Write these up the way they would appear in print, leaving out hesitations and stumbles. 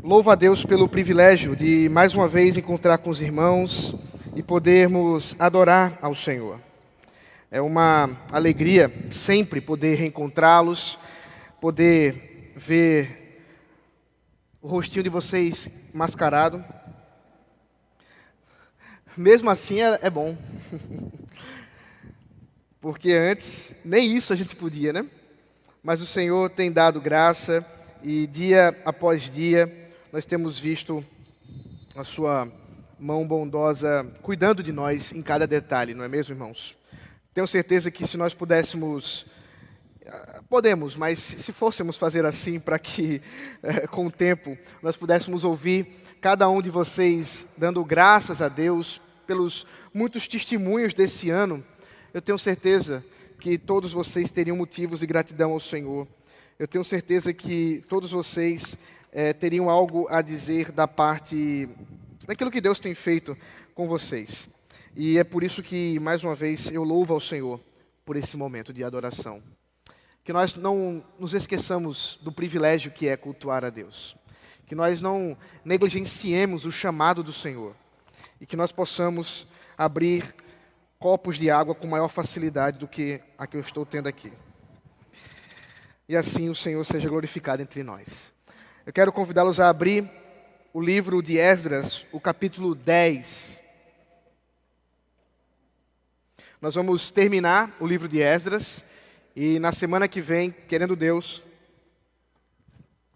Louvo a Deus pelo privilégio de mais uma vez encontrar com os irmãos e podermos adorar ao Senhor. É uma alegria sempre poder reencontrá-los, poder ver o rostinho de vocês mascarado. Mesmo assim é bom, porque antes nem isso a gente podia, né? Mas o Senhor tem dado graça e dia após dia nós temos visto a sua mão bondosa cuidando de nós em cada detalhe, não é mesmo, irmãos? Tenho certeza que se nós pudéssemos, podemos, mas se fôssemos fazer assim para que com o tempo nós pudéssemos ouvir cada um de vocês dando graças a Deus pelos muitos testemunhos desse ano, eu tenho certeza que todos vocês teriam motivos de gratidão ao Senhor. Eu tenho certeza que todos vocês teriam algo a dizer da parte daquilo que Deus tem feito com vocês. E é por isso que, mais uma vez, eu louvo ao Senhor por esse momento de adoração. Que nós não nos esqueçamos do privilégio que é cultuar a Deus. Que nós não negligenciemos o chamado do Senhor. E que nós possamos abrir copos de água com maior facilidade do que a que eu estou tendo aqui. E assim o Senhor seja glorificado entre nós. Eu quero convidá-los a abrir o livro de Esdras, o capítulo 10. Nós vamos terminar o livro de Esdras e na semana que vem, querendo Deus,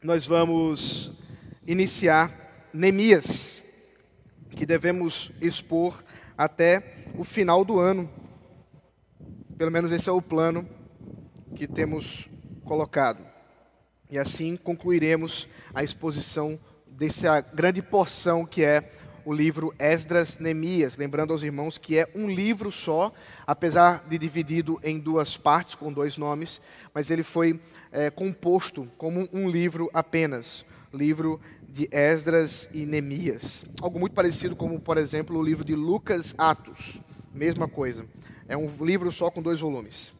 nós vamos iniciar Neemias, que devemos expor até o final do ano. Pelo menos esse é o plano que temos colocado. E assim concluiremos a exposição dessa grande porção que é o livro Esdras Neemias. Lembrando aos irmãos que é um livro só, apesar de dividido em duas partes, com dois nomes, mas ele foi composto como um livro apenas, livro de Esdras e Neemias. Algo muito parecido como, por exemplo, o livro de Lucas Atos, mesma coisa. É um livro só com 2 volumes.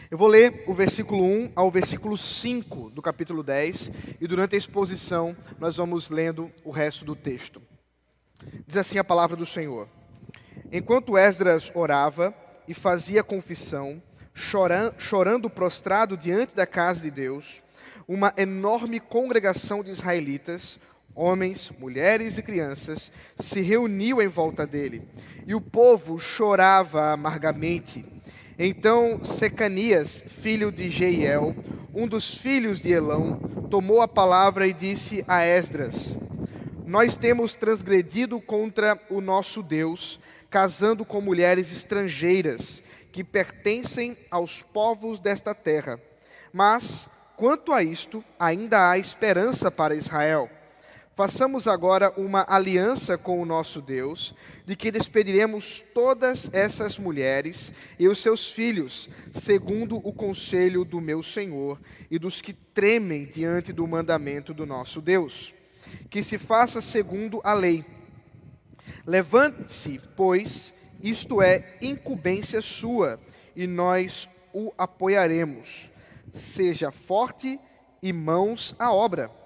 Eu vou ler o versículo 1 ao versículo 5 do capítulo 10, e durante a exposição nós vamos lendo o resto do texto. Diz assim a palavra do Senhor: Enquanto Esdras orava e fazia confissão, chorando prostrado diante da casa de Deus, uma enorme congregação de israelitas, homens, mulheres e crianças, se reuniu em volta dele, e o povo chorava amargamente. Então Secanias, filho de Jeiel, um dos filhos de Elão, tomou a palavra e disse a Esdras: Nós temos transgredido contra o nosso Deus, casando com mulheres estrangeiras, que pertencem aos povos desta terra. Mas, quanto a isto, ainda há esperança para Israel. Façamos agora uma aliança com o nosso Deus, de que despediremos todas essas mulheres e os seus filhos, segundo o conselho do meu Senhor e dos que tremem diante do mandamento do nosso Deus. Que se faça segundo a lei. Levante-se, pois, isto é incumbência sua, e nós o apoiaremos. Seja forte e mãos à obra.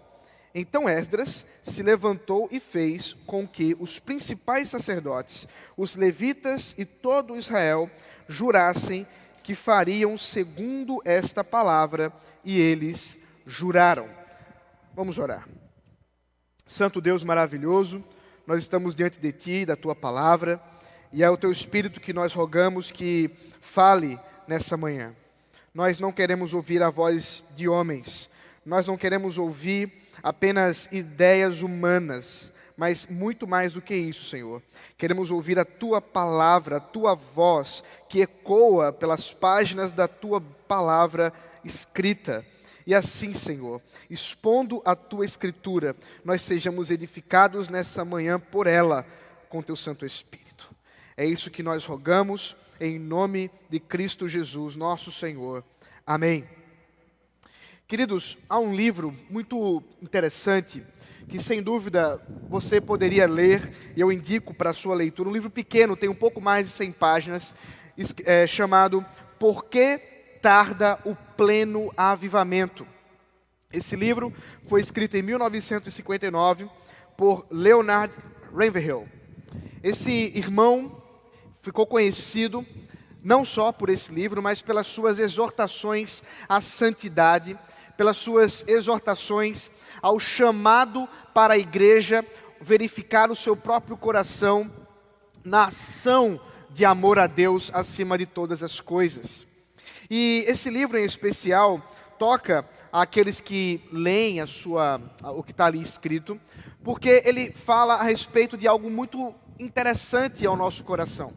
Então Esdras se levantou e fez com que os principais sacerdotes, os levitas e todo Israel jurassem que fariam segundo esta palavra, e eles juraram. Vamos orar. Santo Deus maravilhoso, nós estamos diante de Ti, da Tua palavra, e é o Teu Espírito que nós rogamos que fale nessa manhã. Nós não queremos ouvir a voz de homens, nós não queremos ouvir apenas ideias humanas, mas muito mais do que isso, Senhor. Queremos ouvir a Tua palavra, a Tua voz, que ecoa pelas páginas da Tua palavra escrita. E assim, Senhor, expondo a Tua Escritura, nós sejamos edificados nessa manhã por ela, com Teu Santo Espírito. É isso que nós rogamos, em nome de Cristo Jesus, nosso Senhor. Amém. Queridos, há um livro muito interessante, que sem dúvida você poderia ler, e eu indico para a sua leitura, um livro pequeno, tem um pouco mais de 100 páginas, chamado Por que tarda o pleno avivamento? Esse livro foi escrito em 1959 por Leonard Ravenhill. Esse irmão ficou conhecido não só por esse livro, mas pelas suas exortações à santidade, pelas suas exortações ao chamado para a igreja verificar o seu próprio coração na ação de amor a Deus acima de todas as coisas. E esse livro em especial toca àqueles que leem o que está ali escrito, porque ele fala a respeito de algo muito interessante ao nosso coração.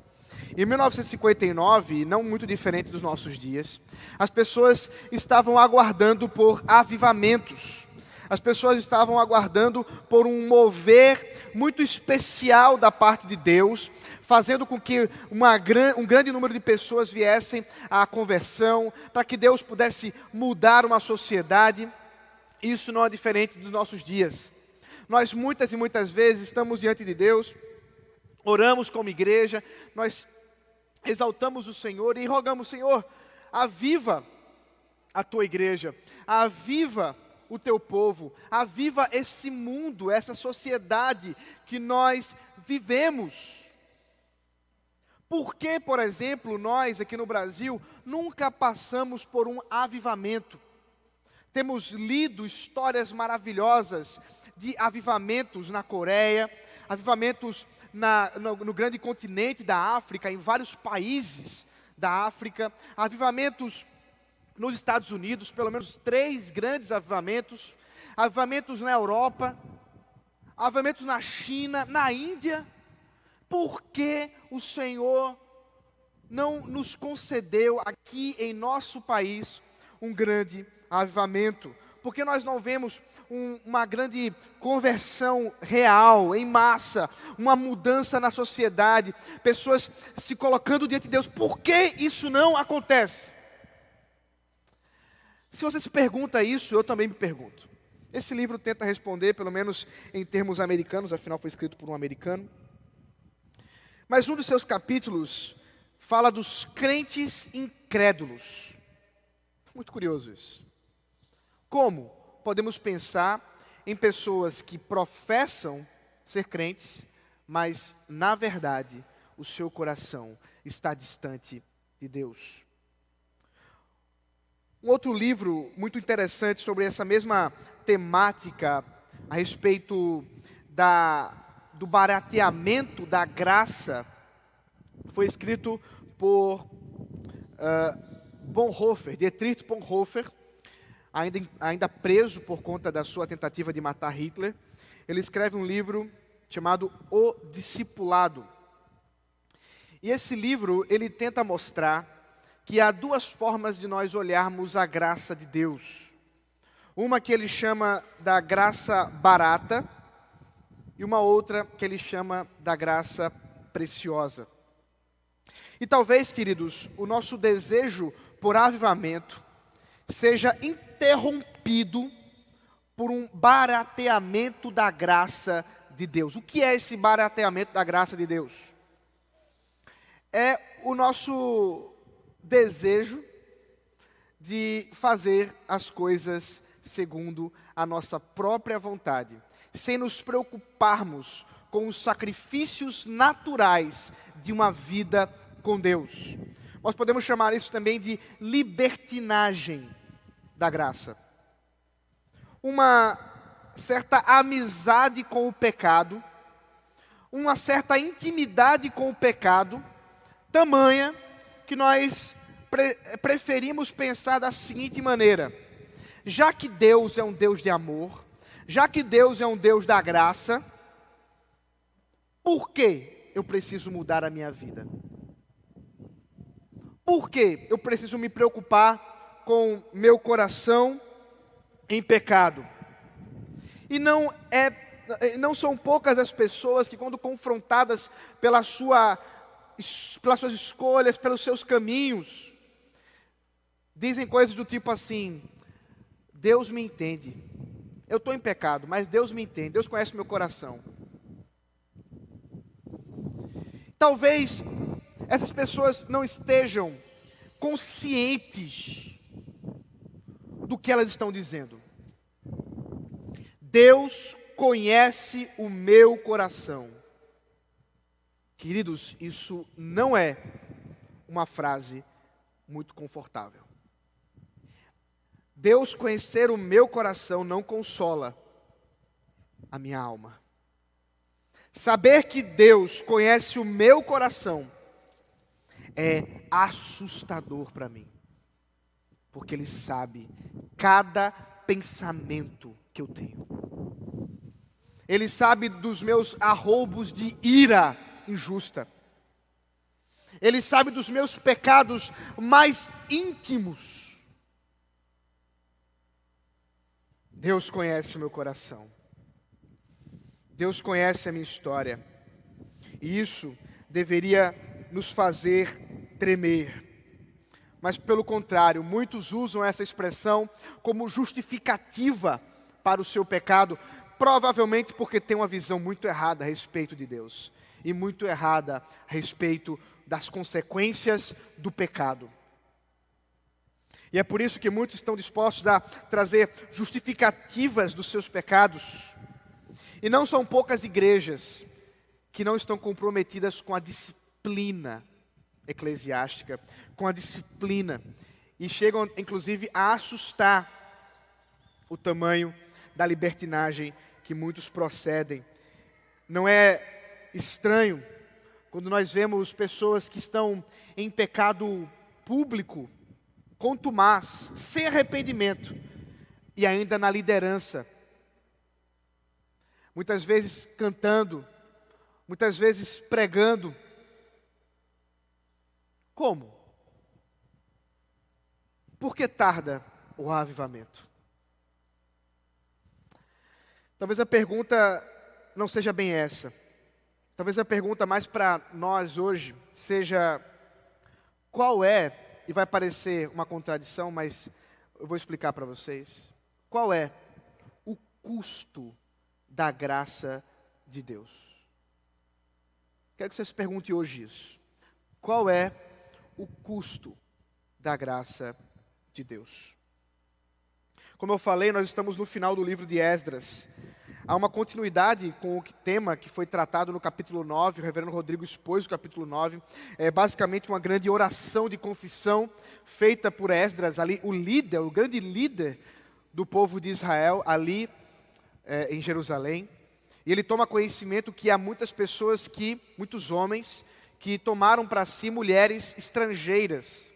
Em 1959, não muito diferente dos nossos dias, as pessoas estavam aguardando por avivamentos. As pessoas estavam aguardando por um mover muito especial da parte de Deus, fazendo com que um grande número de pessoas viessem à conversão, para que Deus pudesse mudar uma sociedade. Isso não é diferente dos nossos dias. Nós muitas e muitas vezes estamos diante de Deus, oramos como igreja, nós exaltamos o Senhor e rogamos: Senhor, aviva a tua igreja, aviva o teu povo, aviva esse mundo, essa sociedade que nós vivemos. Por que, por exemplo, nós aqui no Brasil nunca passamos por um avivamento? Temos lido histórias maravilhosas de avivamentos na Coreia, avivamentos no grande continente da África, em vários países da África, avivamentos nos Estados Unidos, pelo menos 3 grandes avivamentos na Europa, avivamentos na China, na Índia. Por que o Senhor não nos concedeu aqui em nosso país um grande avivamento? Por que nós não vemos uma grande conversão real, em massa, uma mudança na sociedade, pessoas se colocando diante de Deus? Por que isso não acontece? Se você se pergunta isso, eu também me pergunto. Esse livro tenta responder, pelo menos em termos americanos, afinal foi escrito por um americano. Mas um dos seus capítulos fala dos crentes incrédulos. Muito curioso isso. Como podemos pensar em pessoas que professam ser crentes, mas, na verdade, o seu coração está distante de Deus? Um outro livro muito interessante sobre essa mesma temática, a respeito do barateamento da graça, foi escrito por Bonhoeffer, Dietrich Bonhoeffer, ainda preso por conta da sua tentativa de matar Hitler. Ele escreve um livro chamado O Discipulado. E esse livro, ele tenta mostrar que há 2 formas de nós olharmos a graça de Deus. Uma que ele chama da graça barata, e uma outra que ele chama da graça preciosa. E talvez, queridos, o nosso desejo por avivamento seja interrompido por um barateamento da graça de Deus. O que é esse barateamento da graça de Deus? É o nosso desejo de fazer as coisas segundo a nossa própria vontade, sem nos preocuparmos com os sacrifícios naturais de uma vida com Deus. Nós podemos chamar isso também de libertinagem da graça. Uma certa amizade com o pecado, uma certa intimidade com o pecado, tamanha que nós preferimos pensar da seguinte maneira: já que Deus é um Deus de amor, já que Deus é um Deus da graça, por que eu preciso mudar a minha vida? Por que eu preciso me preocupar com meu coração em pecado? E não são poucas as pessoas que, quando confrontadas pelas suas escolhas, pelos seus caminhos, dizem coisas do tipo assim: Deus me entende, eu estou em pecado, mas Deus me entende, Deus conhece meu coração. Talvez essas pessoas não estejam conscientes do que elas estão dizendo. Deus conhece o meu coração. Queridos, isso não é uma frase muito confortável. Deus conhecer o meu coração não consola a minha alma. Saber que Deus conhece o meu coração é assustador para mim. Porque Ele sabe cada pensamento que eu tenho. Ele sabe dos meus arroubos de ira injusta. Ele sabe dos meus pecados mais íntimos. Deus conhece o meu coração. Deus conhece a minha história. E isso deveria nos fazer tremer. Mas pelo contrário, muitos usam essa expressão como justificativa para o seu pecado, provavelmente porque tem uma visão muito errada a respeito de Deus. E muito errada a respeito das consequências do pecado. E é por isso que muitos estão dispostos a trazer justificativas dos seus pecados. E não são poucas igrejas que não estão comprometidas com a disciplina eclesiástica, com a disciplina, e chegam inclusive a assustar o tamanho da libertinagem que muitos procedem. Não é estranho quando nós vemos pessoas que estão em pecado público, contumaz, sem arrependimento, e ainda na liderança, muitas vezes cantando, muitas vezes pregando. Como? Por que tarda o avivamento? Talvez a pergunta não seja bem essa. Talvez a pergunta mais para nós hoje seja: qual é, e vai parecer uma contradição, mas eu vou explicar para vocês, qual é o custo da graça de Deus? Quero que vocês perguntem hoje isso. Qual é o custo da graça de Deus? Como eu falei, nós estamos no final do livro de Esdras. Há uma continuidade com o tema que foi tratado no capítulo 9, o reverendo Rodrigo expôs o capítulo 9. É basicamente uma grande oração de confissão feita por Esdras, ali o líder, o grande líder do povo de Israel, ali em Jerusalém. E ele toma conhecimento que há muitas pessoas muitos homens, que tomaram para si mulheres estrangeiras,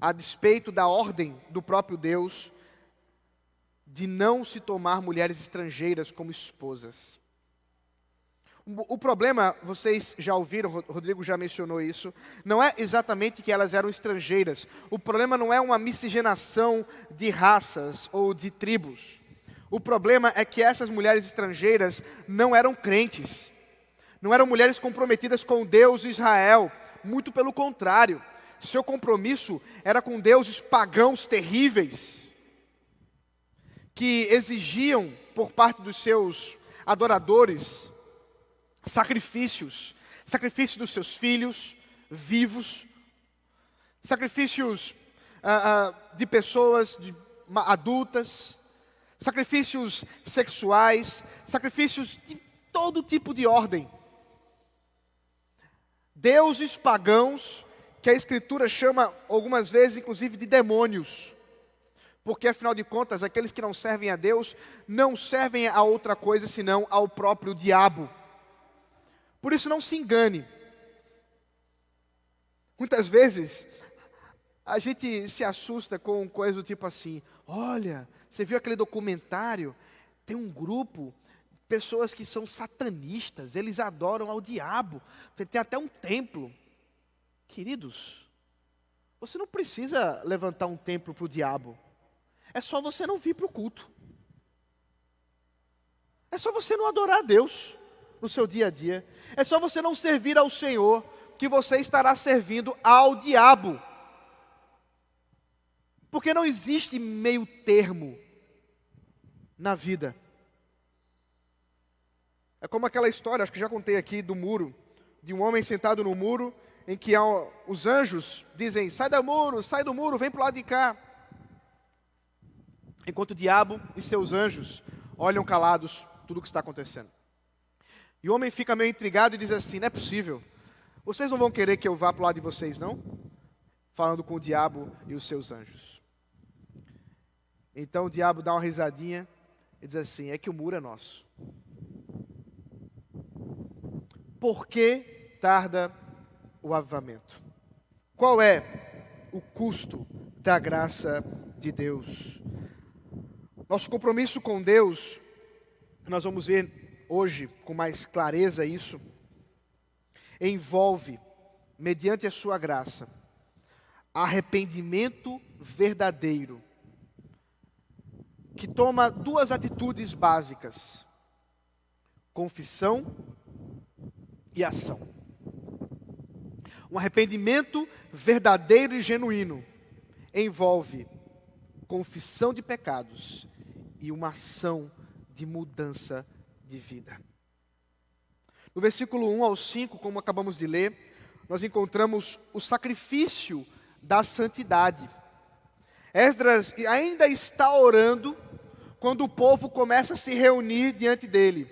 a despeito da ordem do próprio Deus, de não se tomar mulheres estrangeiras como esposas. O problema, vocês já ouviram, Rodrigo já mencionou isso, não é exatamente que elas eram estrangeiras. O problema não é uma miscigenação de raças ou de tribos. O problema é que essas mulheres estrangeiras não eram crentes. Não eram mulheres comprometidas com Deus e Israel. Muito pelo contrário. Seu compromisso era com deuses pagãos terríveis, que exigiam por parte dos seus adoradores sacrifícios dos seus filhos vivos, sacrifícios de pessoas adultas, sacrifícios sexuais, sacrifícios de todo tipo de ordem. Deuses pagãos, que a Escritura chama algumas vezes inclusive de demônios. Porque afinal de contas, aqueles que não servem a Deus, não servem a outra coisa senão ao próprio diabo. Por isso não se engane. Muitas vezes, a gente se assusta com coisas do tipo assim: olha, você viu aquele documentário? Tem um grupo, pessoas que são satanistas, eles adoram ao diabo, tem até um templo. Queridos, você não precisa levantar um templo para o diabo. É só você não vir para o culto. É só você não adorar a Deus no seu dia a dia. É só você não servir ao Senhor, que você estará servindo ao diabo. Porque não existe meio termo na vida. É como aquela história, acho que já contei aqui, do muro, de um homem sentado no muro, em que os anjos dizem: sai do muro, vem para o lado de cá. Enquanto o diabo e seus anjos olham calados tudo o que está acontecendo. E o homem fica meio intrigado e diz assim: não é possível, vocês não vão querer que eu vá para o lado de vocês, não? Falando com o diabo e os seus anjos. Então o diabo dá uma risadinha e diz assim: é que o muro é nosso. Por que tarda o avivamento? Qual é o custo da graça de Deus? Nosso compromisso com Deus, nós vamos ver hoje com mais clareza isso, envolve, mediante a sua graça, arrependimento verdadeiro, que toma duas atitudes básicas: confissão e ação. Um arrependimento verdadeiro e genuíno envolve confissão de pecados e uma ação de mudança de vida. No versículo 1 ao 5, como acabamos de ler, nós encontramos o sacrifício da santidade. Esdras ainda está orando quando o povo começa a se reunir diante dele.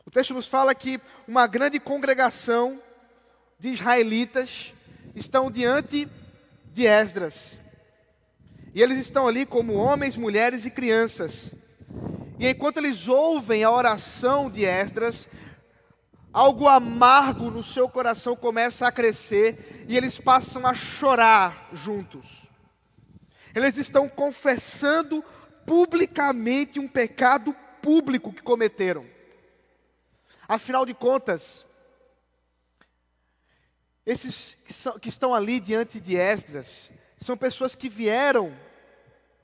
O texto nos fala que uma grande congregação de israelitas estão diante de Esdras. E eles estão ali como homens, mulheres e crianças. E enquanto eles ouvem a oração de Esdras, algo amargo no seu coração começa a crescer e eles passam a chorar juntos. Eles estão confessando publicamente um pecado público que cometeram. Afinal de contas, esses que estão ali diante de Esdras são pessoas que vieram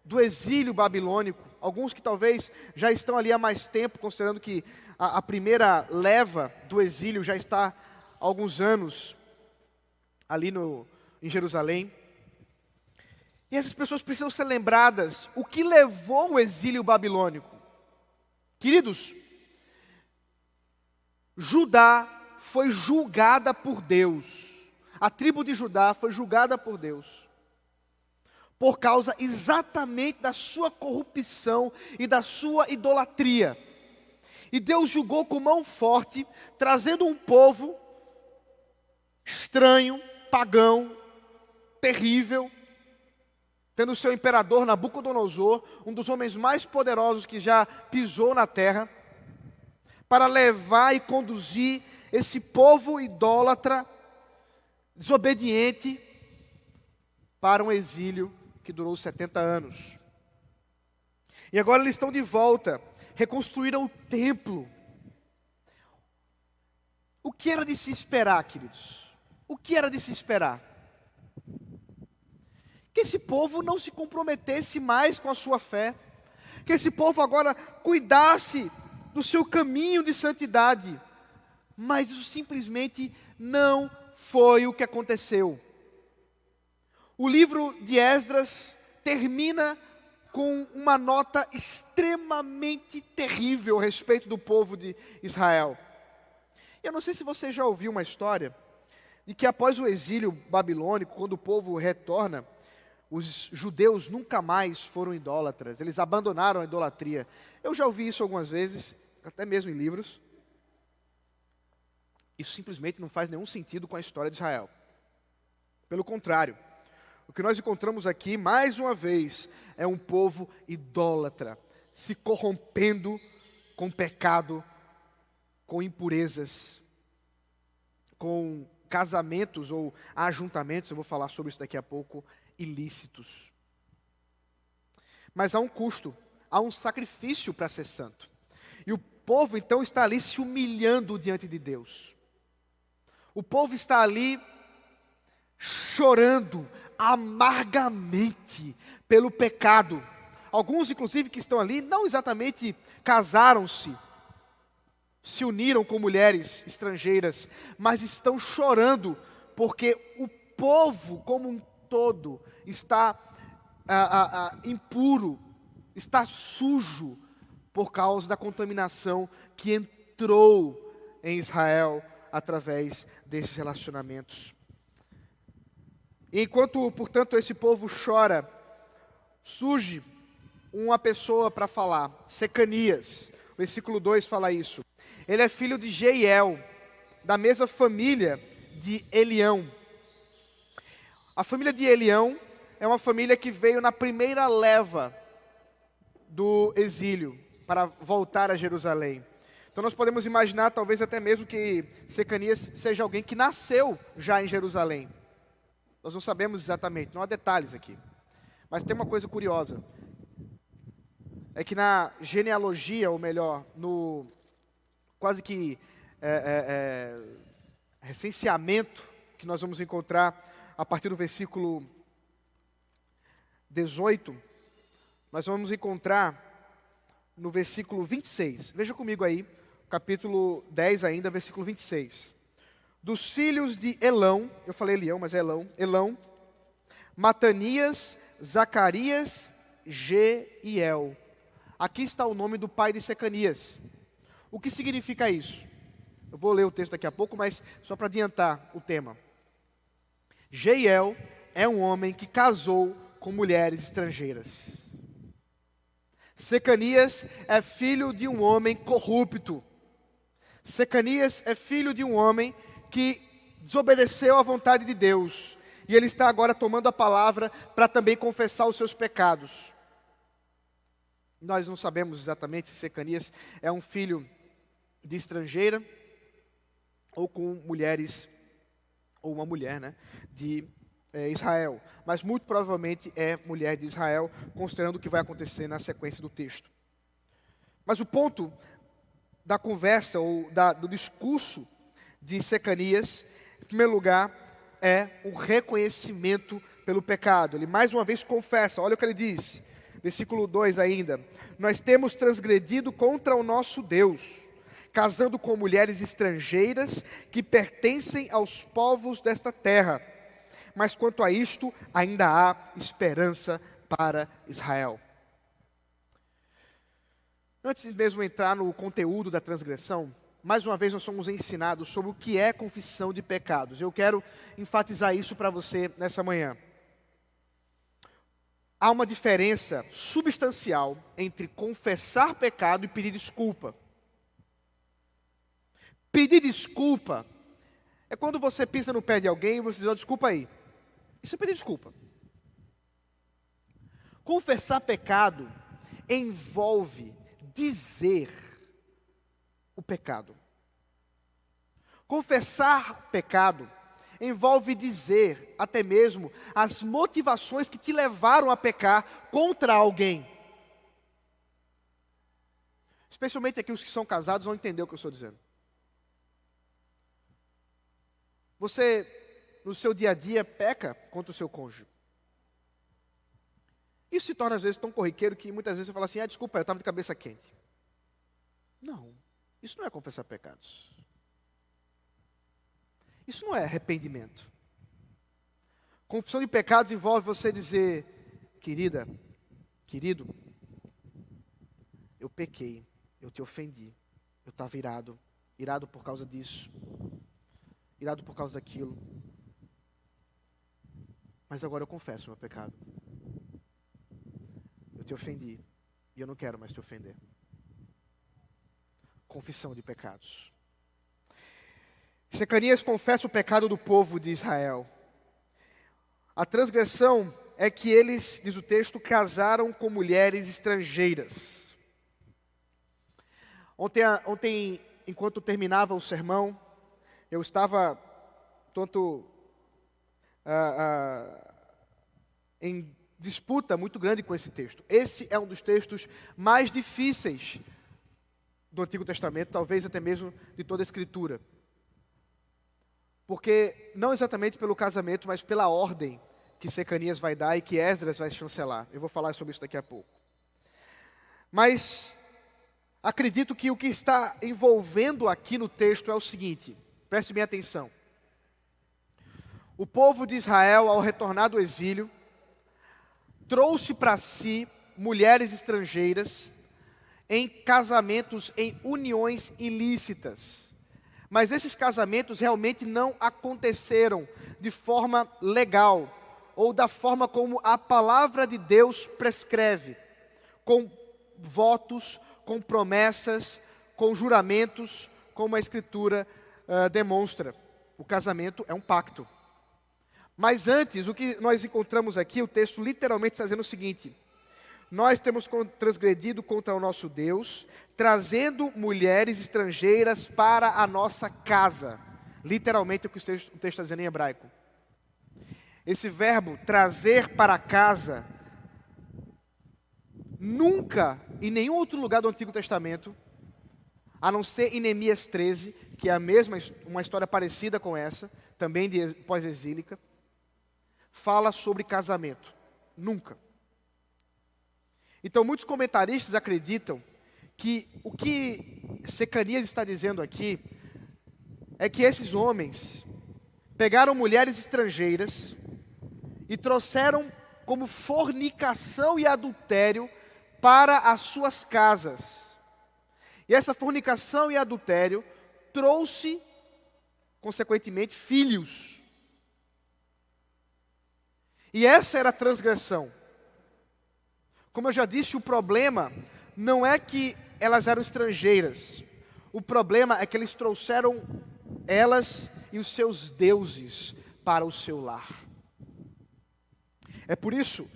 do exílio babilônico, alguns que talvez já estão ali há mais tempo, considerando que a primeira leva do exílio já está há alguns anos ali em Jerusalém. E essas pessoas precisam ser lembradas o que levou o exílio babilônico. Queridos, Judá foi julgada por Deus. A tribo de Judá foi julgada por Deus por causa exatamente da sua corrupção e da sua idolatria. E Deus julgou com mão forte, trazendo um povo estranho, pagão, terrível, tendo seu imperador Nabucodonosor, um dos homens mais poderosos que já pisou na terra, para levar e conduzir esse povo idólatra, desobediente, para um exílio que durou 70 anos. E agora eles estão de volta, reconstruíram o templo. O que era de se esperar, queridos? O que era de se esperar? Que esse povo não se comprometesse mais com a sua fé, que esse povo agora cuidasse do seu caminho de santidade, mas isso simplesmente não foi o que aconteceu. O livro de Esdras termina com uma nota extremamente terrível a respeito do povo de Israel. Eu não sei se você já ouviu uma história de que após o exílio babilônico, quando o povo retorna, os judeus nunca mais foram idólatras, eles abandonaram a idolatria. Eu já ouvi isso algumas vezes, até mesmo em livros. Isso simplesmente não faz nenhum sentido com a história de Israel. Pelo contrário, o que nós encontramos aqui, mais uma vez, é um povo idólatra, se corrompendo com pecado, com impurezas, com casamentos ou ajuntamentos, eu vou falar sobre isso daqui a pouco, ilícitos. Mas há um custo, há um sacrifício para ser santo. E o povo então está ali se humilhando diante de Deus. O povo está ali chorando amargamente pelo pecado. Alguns, inclusive, que estão ali, não exatamente casaram-se, se uniram com mulheres estrangeiras, mas estão chorando porque o povo como um todo está impuro, está sujo por causa da contaminação que entrou em Israel através desses relacionamentos. E enquanto, portanto, esse povo chora, surge uma pessoa para falar, Secanias. O versículo 2 fala isso. Ele é filho de Jeiel, da mesma família de Elião. A família de Elião é uma família que veio na primeira leva do exílio para voltar a Jerusalém. Então nós podemos imaginar talvez até mesmo que Secanias seja alguém que nasceu já em Jerusalém. Nós não sabemos exatamente, não há detalhes aqui. Mas tem uma coisa curiosa. É que na genealogia, ou melhor, no quase que recenseamento que nós vamos encontrar a partir do versículo 18, nós vamos encontrar no versículo 26. Veja comigo aí, capítulo 10 ainda, versículo 26. Dos filhos de Elão, eu falei Elião, mas é Elão, Matanias, Zacarias, Jeiel. Aqui está o nome do pai de Secanias. O que significa isso? Eu vou ler o texto daqui a pouco, mas só para adiantar o tema. Jeiel é um homem que casou com mulheres estrangeiras. Secanias é filho de um homem corrupto. Secanias é filho de um homem que desobedeceu à vontade de Deus. E ele está agora tomando a palavra para também confessar os seus pecados. Nós não sabemos exatamente se Secanias é um filho de estrangeira ou com mulheres, ou uma mulher, né, de Israel. Mas muito provavelmente é mulher de Israel, considerando o que vai acontecer na sequência do texto. Mas o ponto da conversa, ou do discurso de Secanias, em primeiro lugar, é o reconhecimento pelo pecado. Ele mais uma vez confessa, olha o que ele diz, versículo 2 ainda. Nós temos transgredido contra o nosso Deus, casando com mulheres estrangeiras que pertencem aos povos desta terra. Mas quanto a isto, ainda há esperança para Israel. Antes de mesmo entrar no conteúdo da transgressão, mais uma vez nós somos ensinados sobre o que é confissão de pecados. Eu quero enfatizar isso para você nessa manhã. Há uma diferença substancial entre confessar pecado e pedir desculpa. Pedir desculpa é quando você pisa no pé de alguém e você diz, desculpa aí. Isso é pedir desculpa. Confessar pecado envolve dizer o pecado. Confessar pecado envolve dizer até mesmo as motivações que te levaram a pecar contra alguém. Especialmente aqui os que são casados vão entender o que eu estou dizendo. Você, no seu dia a dia, peca contra o seu cônjuge. Isso se torna às vezes tão corriqueiro que muitas vezes você fala assim, desculpa, eu estava de cabeça quente. Não, isso não é confessar pecados. Isso não é arrependimento. Confissão de pecados envolve você dizer, querida, querido, eu pequei, eu te ofendi, eu estava irado por causa disso, irado por causa daquilo. Mas agora eu confesso o meu pecado. Eu te ofendi e eu não quero mais te ofender. Confissão de pecados. Secanias confessa o pecado do povo de Israel. A transgressão é que eles, diz o texto, casaram com mulheres estrangeiras. Ontem, enquanto terminava o sermão, eu estava em disputa muito grande com esse texto. Esse é um dos textos mais difíceis do Antigo Testamento, talvez até mesmo de toda a Escritura. Porque, não exatamente pelo casamento, mas pela ordem que Secanias vai dar e que Esdras vai chancelar. Eu vou falar sobre isso daqui a pouco. Mas, acredito que o que está envolvendo aqui no texto é o seguinte, preste bem atenção. O povo de Israel, ao retornar do exílio, trouxe para si mulheres estrangeiras em casamentos, em uniões ilícitas. Mas esses casamentos realmente não aconteceram de forma legal, ou da forma como a palavra de Deus prescreve. com votos, com promessas, com juramentos, como a Escritura demonstra. O casamento é um pacto. Mas antes, o que nós encontramos aqui, o texto literalmente está dizendo o seguinte: nós temos transgredido contra o nosso Deus, trazendo mulheres estrangeiras para a nossa casa. Literalmente o que o texto está dizendo em hebraico. Esse verbo, trazer para casa, nunca, em nenhum outro lugar do Antigo Testamento, a não ser em Neemias 13, que é uma história parecida com essa, também de pós-exílica, fala sobre casamento. Nunca. Então, muitos comentaristas acreditam que o que Secanias está dizendo aqui é que esses homens pegaram mulheres estrangeiras e trouxeram como fornicação e adultério para as suas casas. E essa fornicação e adultério trouxe, consequentemente, filhos. E essa era a transgressão. Como eu já disse, o problema não é que elas eram estrangeiras. O problema é que eles trouxeram elas e os seus deuses para o seu lar. É por isso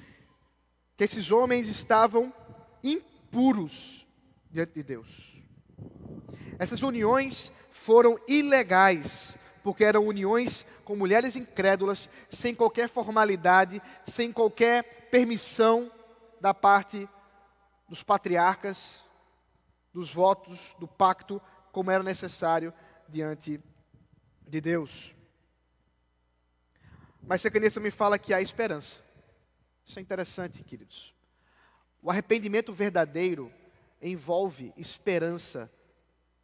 que esses homens estavam impuros diante de Deus. Essas uniões foram ilegais, porque eram uniões com mulheres incrédulas, sem qualquer formalidade, sem qualquer permissão da parte dos patriarcas, dos votos, do pacto, como era necessário diante de Deus. Mas Secanias me fala que há esperança. Isso é interessante, queridos. O arrependimento verdadeiro envolve esperança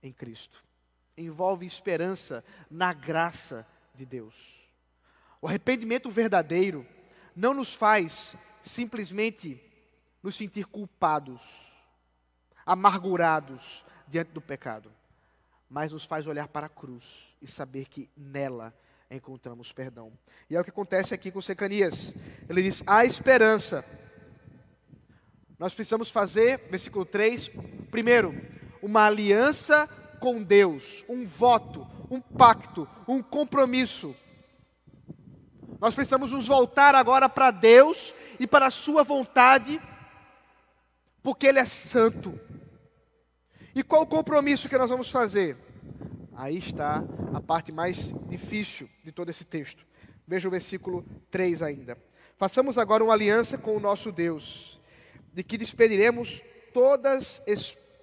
em Cristo. Envolve esperança na graça de Deus. O arrependimento verdadeiro não nos faz simplesmente nos sentir culpados, amargurados diante do pecado, mas nos faz olhar para a cruz e saber que nela encontramos perdão. E é o que acontece aqui com Secanias. Ele diz: há esperança. Nós precisamos fazer, versículo 3, primeiro, uma aliança com Deus, um voto, um pacto, um compromisso. Nós precisamos nos voltar agora para Deus e para a sua vontade, porque Ele é santo. E qual o compromisso que nós vamos fazer? Aí está a parte mais difícil de todo esse texto. Veja o versículo 3 ainda. Façamos agora uma aliança com o nosso Deus, de que despediremos todas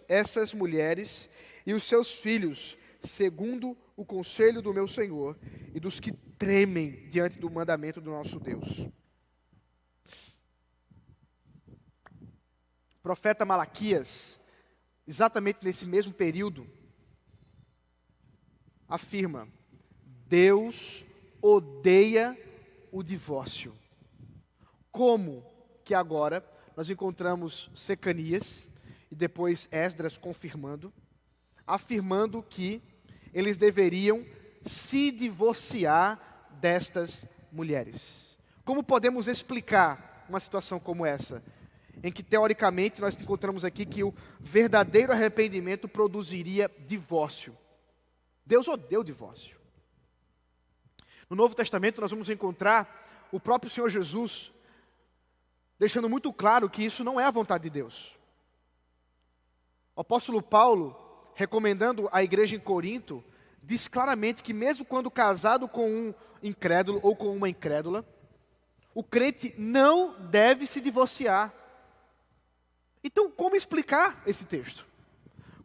essas mulheres e os seus filhos, segundo o conselho do meu Senhor e dos que tremem diante do mandamento do nosso Deus. O profeta Malaquias, exatamente nesse mesmo período, afirma: Deus odeia o divórcio. Como que agora nós encontramos Secanias e depois Esdras confirmando, afirmando que eles deveriam se divorciar destas mulheres. Como podemos explicar uma situação como essa, em que teoricamente nós encontramos aqui que o verdadeiro arrependimento produziria divórcio? Deus odeia o divórcio. No Novo Testamento nós vamos encontrar o próprio Senhor Jesus deixando muito claro que isso não é a vontade de Deus. O apóstolo Paulo, recomendando à igreja em Corinto, diz claramente que mesmo quando casado com um incrédulo ou com uma incrédula, o crente não deve se divorciar. Então, como explicar esse texto?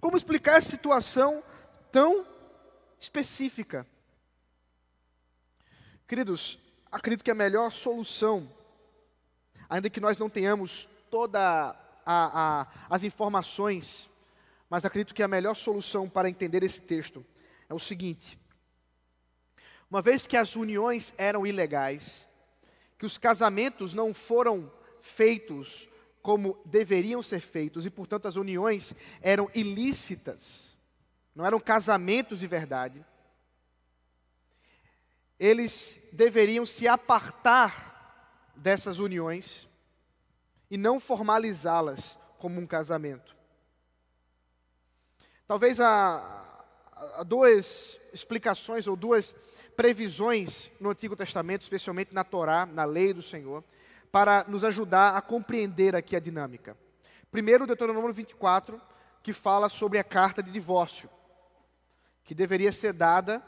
Como explicar essa situação tão específica? Queridos, acredito que a melhor solução, ainda que nós não tenhamos todas as informações, mas acredito que a melhor solução para entender esse texto é o seguinte: uma vez que as uniões eram ilegais, que os casamentos não foram feitos como deveriam ser feitos, e portanto as uniões eram ilícitas, não eram casamentos de verdade, eles deveriam se apartar dessas uniões e não formalizá-las como um casamento. Talvez há duas explicações ou duas previsões no Antigo Testamento, especialmente na Torá, na lei do Senhor, para nos ajudar a compreender aqui a dinâmica. Primeiro, Deuteronômio 24, que fala sobre a carta de divórcio, que deveria ser dada,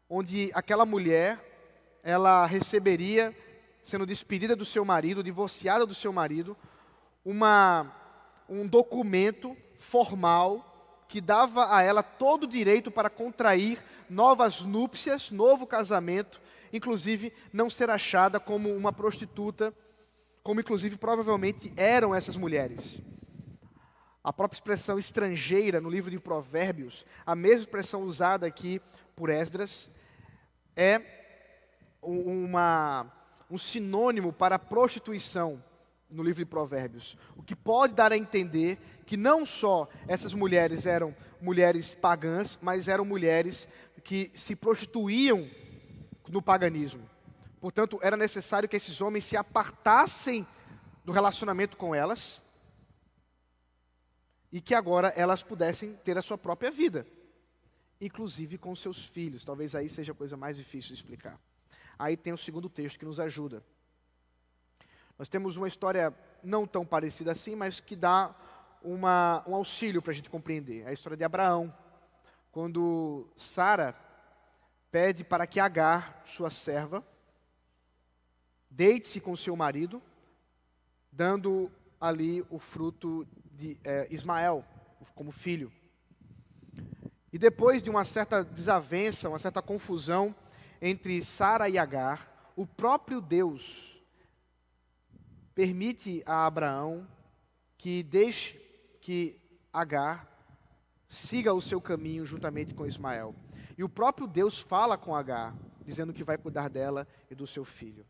onde aquela mulher, ela receberia, sendo despedida do seu marido, divorciada do seu marido, um documento formal que dava a ela todo o direito para contrair novas núpcias, novo casamento, inclusive não ser achada como uma prostituta, como inclusive provavelmente eram essas mulheres. A própria expressão estrangeira no livro de Provérbios, a mesma expressão usada aqui por Esdras, é um sinônimo para prostituição no livro de Provérbios. O que pode dar a entender que não só essas mulheres eram mulheres pagãs, mas eram mulheres que se prostituíam no paganismo. Portanto, era necessário que esses homens se apartassem do relacionamento com elas e que agora elas pudessem ter a sua própria vida, inclusive com seus filhos. Talvez aí seja a coisa mais difícil de explicar. Aí tem o segundo texto que nos ajuda. Nós temos uma história não tão parecida assim, mas que dá um auxílio para a gente compreender. É a história de Abraão, quando Sara pede para que Agar, sua serva, deite-se com seu marido, dando ali o fruto de Ismael como filho. E depois de uma certa desavença, uma certa confusão entre Sara e Agar, o próprio Deus permite a Abraão que deixe que Agar siga o seu caminho juntamente com Ismael. E o próprio Deus fala com Agar, dizendo que vai cuidar dela e do seu filho.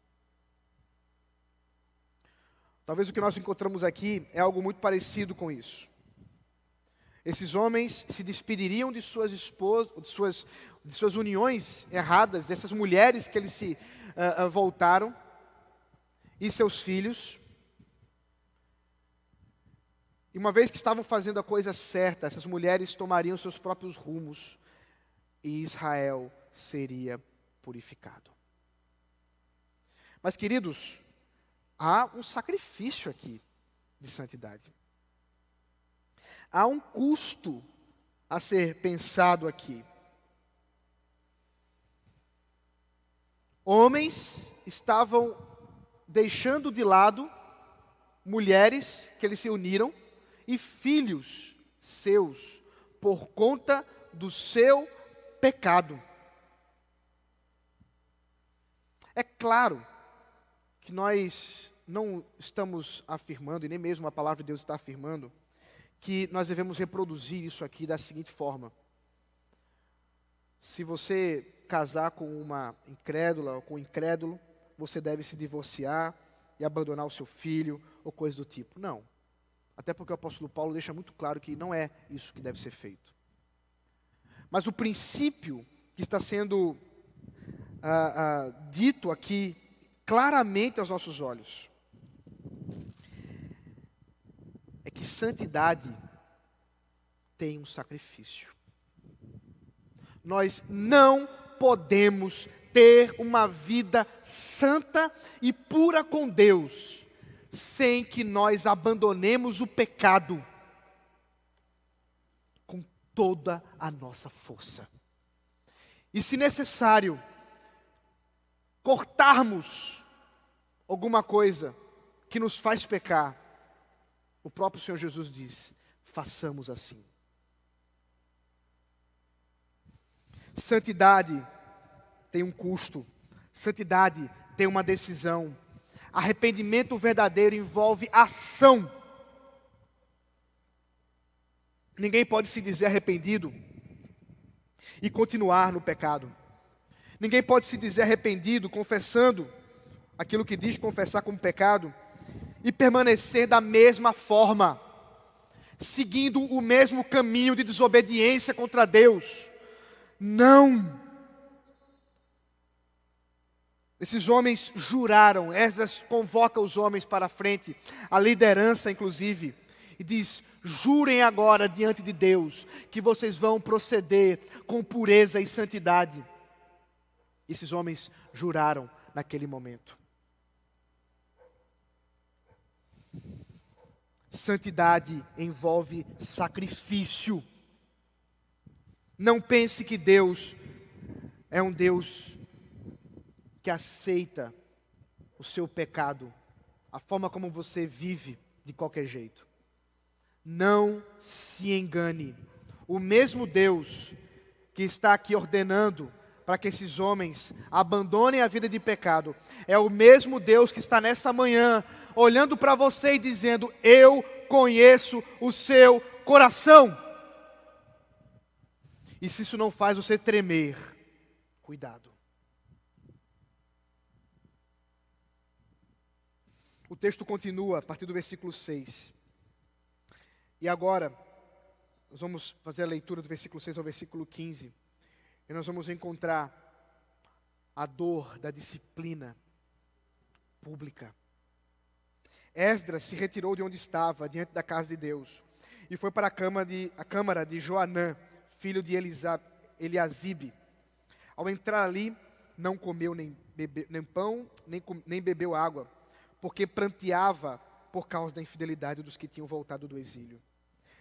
Talvez o que nós encontramos aqui é algo muito parecido com isso. Esses homens se despediriam de suas esposas, de suas uniões erradas, dessas mulheres que eles se voltaram, e seus filhos. E uma vez que estavam fazendo a coisa certa, essas mulheres tomariam seus próprios rumos e Israel seria purificado. Mas, queridos, há um sacrifício aqui de santidade. Há um custo a ser pensado aqui. Homens estavam deixando de lado mulheres que eles se uniram e filhos seus por conta do seu pecado. É claro que nós não estamos afirmando, e nem mesmo a palavra de Deus está afirmando, que nós devemos reproduzir isso aqui da seguinte forma: se você casar com uma incrédula ou com um incrédulo, você deve se divorciar e abandonar o seu filho ou coisa do tipo. Não. Até porque o apóstolo Paulo deixa muito claro que não é isso que deve ser feito. Mas o princípio que está sendo dito aqui claramente aos nossos olhos é que santidade tem um sacrifício. Nós não podemos ter uma vida santa e pura com Deus sem que nós abandonemos o pecado com toda a nossa força. E se necessário, cortarmos alguma coisa que nos faz pecar, o próprio Senhor Jesus diz: façamos assim. Santidade tem um custo, santidade tem uma decisão. Arrependimento verdadeiro envolve ação. Ninguém pode se dizer arrependido e continuar no pecado. Ninguém pode se dizer arrependido, confessando aquilo que diz confessar como pecado, e permanecer da mesma forma, seguindo o mesmo caminho de desobediência contra Deus. Não! Esses homens juraram, Esdras convoca os homens para a frente, a liderança inclusive, e diz: jurem agora diante de Deus que vocês vão proceder com pureza e santidade. Esses homens juraram naquele momento. Santidade envolve sacrifício. Não pense que Deus é um Deus que aceita o seu pecado, a forma como você vive de qualquer jeito. Não se engane. O mesmo Deus que está aqui ordenando para que esses homens abandonem a vida de pecado, é o mesmo Deus que está nessa manhã olhando para você e dizendo: eu conheço o seu coração. E se isso não faz você tremer, cuidado. O texto continua a partir do versículo 6. E agora, nós vamos fazer a leitura do versículo 6 ao versículo 15. E nós vamos encontrar a dor da disciplina pública. Esdras se retirou de onde estava, diante da casa de Deus, e foi para a câmara de Joanã, filho de Eliasibe. Ao entrar ali, não comeu nem pão, nem bebeu água, porque pranteava por causa da infidelidade dos que tinham voltado do exílio.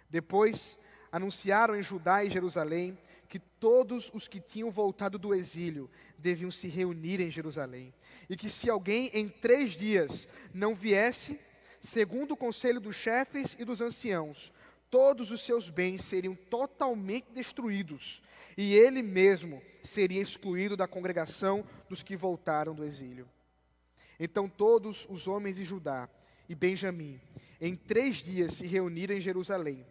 Depois, anunciaram em Judá e Jerusalém que todos os que tinham voltado do exílio deviam se reunir em Jerusalém, e que se alguém em 3 dias não viesse, segundo o conselho dos chefes e dos anciãos, todos os seus bens seriam totalmente destruídos, e ele mesmo seria excluído da congregação dos que voltaram do exílio. Então todos os homens de Judá e Benjamim, em 3 dias se reuniram em Jerusalém.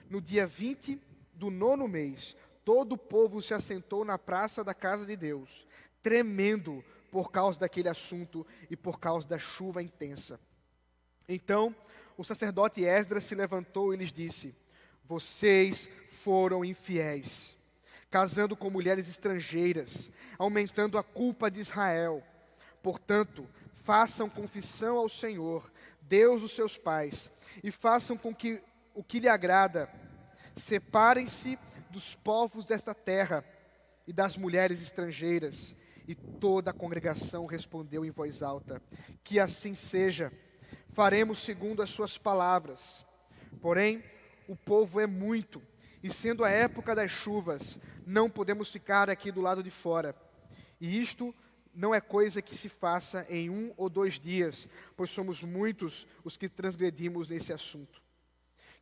No dia 20 do 9º mês, todo o povo se assentou na praça da casa de Deus, tremendo por causa daquele assunto e por causa da chuva intensa. Então, o sacerdote Esdras se levantou e lhes disse: vocês foram infiéis, casando com mulheres estrangeiras, aumentando a culpa de Israel. Portanto, façam confissão ao Senhor, Deus dos seus pais, e façam com que o que lhe agrada. Separem-se dos povos desta terra e das mulheres estrangeiras. E toda a congregação respondeu em voz alta: que assim seja, faremos segundo as suas palavras. Porém, o povo é muito, e sendo a época das chuvas, não podemos ficar aqui do lado de fora. E isto não é coisa que se faça em 1 ou 2 dias, pois somos muitos os que transgredimos nesse assunto.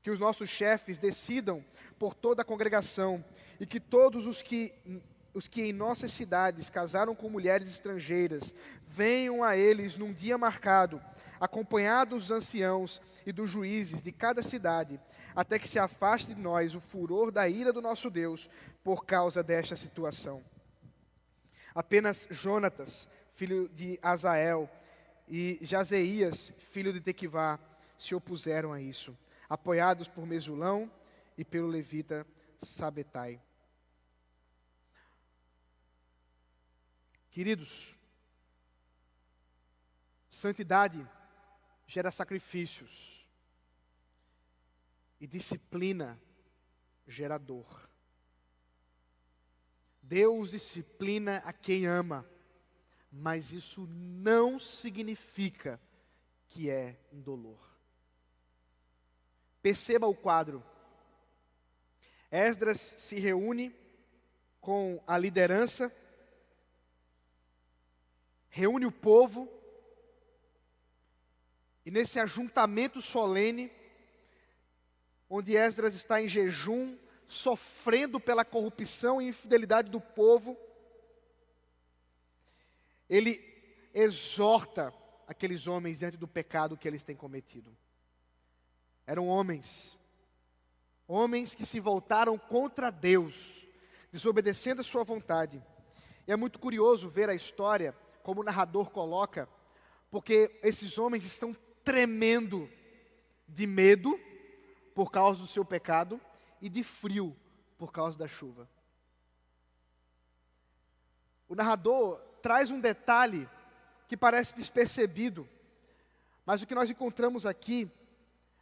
Que os nossos chefes decidam por toda a congregação, e que todos os que em nossas cidades casaram com mulheres estrangeiras, venham a eles num dia marcado, acompanhados dos anciãos e dos juízes de cada cidade, até que se afaste de nós o furor da ira do nosso Deus, por causa desta situação. Apenas Jonatas, filho de Azael, e Jazeías, filho de Tequivá, se opuseram a isso, apoiados por Mesulão e pelo levita Sabetai. Queridos, santidade gera sacrifícios, e disciplina gera dor. Deus disciplina a quem ama, mas isso não significa que é indolor. Perceba o quadro. Esdras se reúne com a liderança, reúne o povo, e nesse ajuntamento solene, onde Esdras está em jejum, sofrendo pela corrupção e infidelidade do povo, ele exorta aqueles homens diante do pecado que eles têm cometido. Eram homens que se voltaram contra Deus, desobedecendo a sua vontade. E é muito curioso ver a história, como o narrador coloca, porque esses homens estão tremendo de medo por causa do seu pecado e de frio por causa da chuva. O narrador traz um detalhe que parece despercebido, mas o que nós encontramos aqui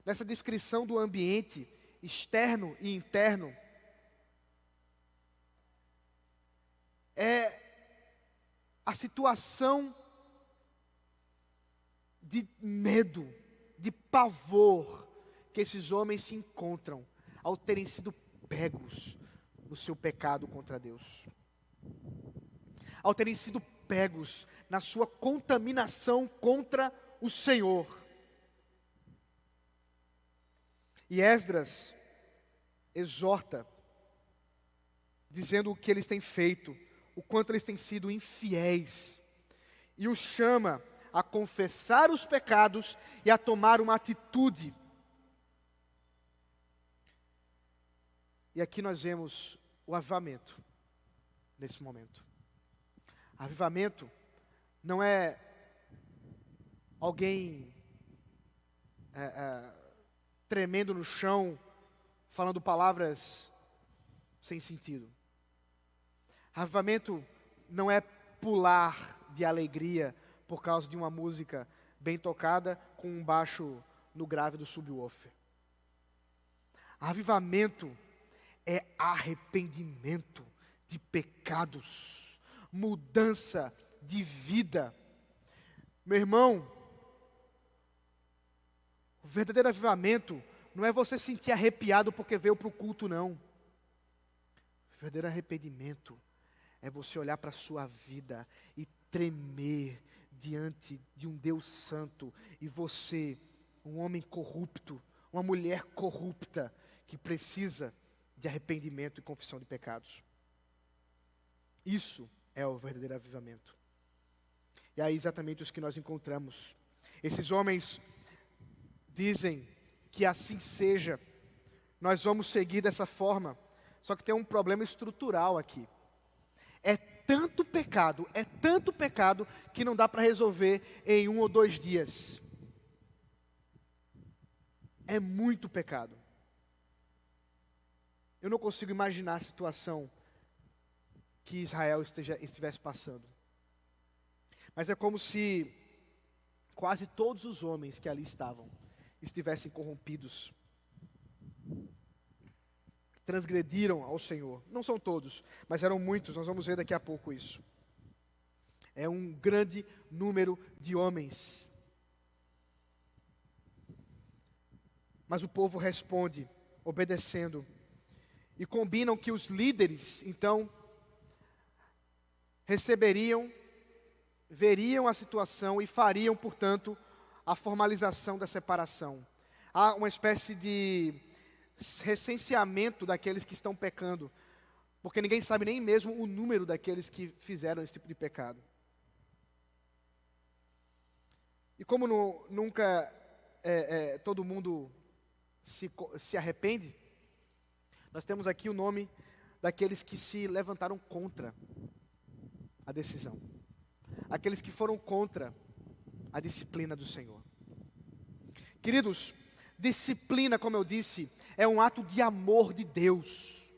nessa descrição do ambiente externo e interno, é a situação de medo, de pavor que esses homens se encontram ao terem sido pegos no seu pecado contra Deus, ao terem sido pegos na sua contaminação contra o Senhor. E Esdras exorta, dizendo o que eles têm feito, o quanto eles têm sido infiéis, e os chama a confessar os pecados e a tomar uma atitude. E aqui nós vemos o avivamento, nesse momento. Avivamento não é alguém tremendo no chão, falando palavras sem sentido. Avivamento não é pular de alegria por causa de uma música bem tocada com um baixo no grave do subwoofer. Avivamento é arrependimento de pecados, mudança de vida. Meu irmão, o verdadeiro avivamento não é você se sentir arrepiado porque veio para o culto, não. O verdadeiro arrependimento é você olhar para a sua vida e tremer diante de um Deus santo, e você, um homem corrupto, uma mulher corrupta, que precisa de arrependimento e confissão de pecados. Isso é o verdadeiro avivamento. E é exatamente os que nós encontramos. Esses homens dizem que assim seja, nós vamos seguir dessa forma, só que tem um problema estrutural aqui. É tanto pecado, que não dá para resolver em 1 ou 2 dias. É muito pecado. Eu não consigo imaginar a situação que Israel estivesse passando. Mas é como se quase todos os homens que ali estavam estivessem corrompidos. Transgrediram ao Senhor. Não são todos, mas eram muitos, nós vamos ver daqui a pouco isso. É um grande número de homens. Mas o povo responde, obedecendo. E combinam que os líderes, então, veriam a situação e fariam, portanto, a formalização da separação. Há uma espécie de recenseamento daqueles que estão pecando, porque ninguém sabe nem mesmo o número daqueles que fizeram esse tipo de pecado. E como nunca todo mundo se arrepende, nós temos aqui o nome daqueles que se levantaram contra a decisão, aqueles que foram contra a disciplina do Senhor. Queridos, disciplina, como eu disse, é um ato de amor de Deus.